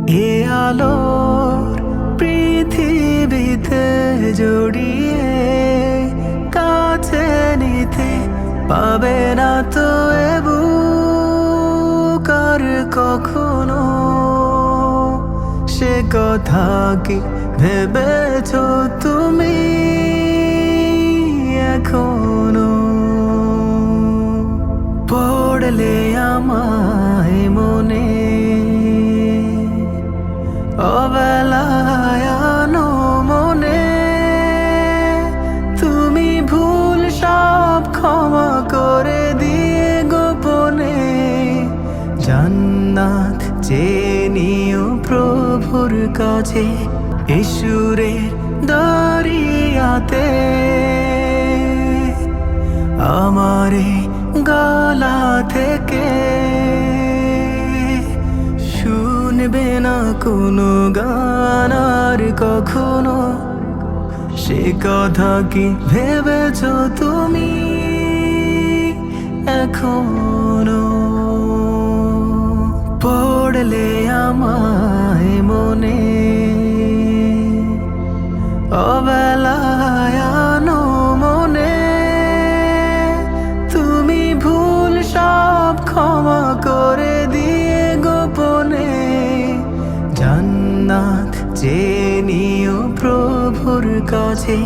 এ আলোর পৃথিবীতে জড়িয়ে কাছে নিতে পাবে না তো এ বুক আর কখনো। সে কথা কি ভেবেছো তুমি এখনো? পড়লে আমায় মনে অবেলায় আনো মনে, তুমি ভুল সব ক্ষমা করে দিয়ে গোপনে জান্নাত চেয়ে নিও প্রভুর কাছে। ঈশ্বরের দরিয়াতে আমারে গলা থেকে শুনবে না কোনো গান আর কখনো। সে কথা কি ভেবেছো তুমি এখনো? পড়লে আমায় মনে অবেলায় আনো মনে, তুমি ভুল সব ক্ষমা করে দিয়ে গোপনে জান্নাত চেয়ে নিও প্রভুর কাছে।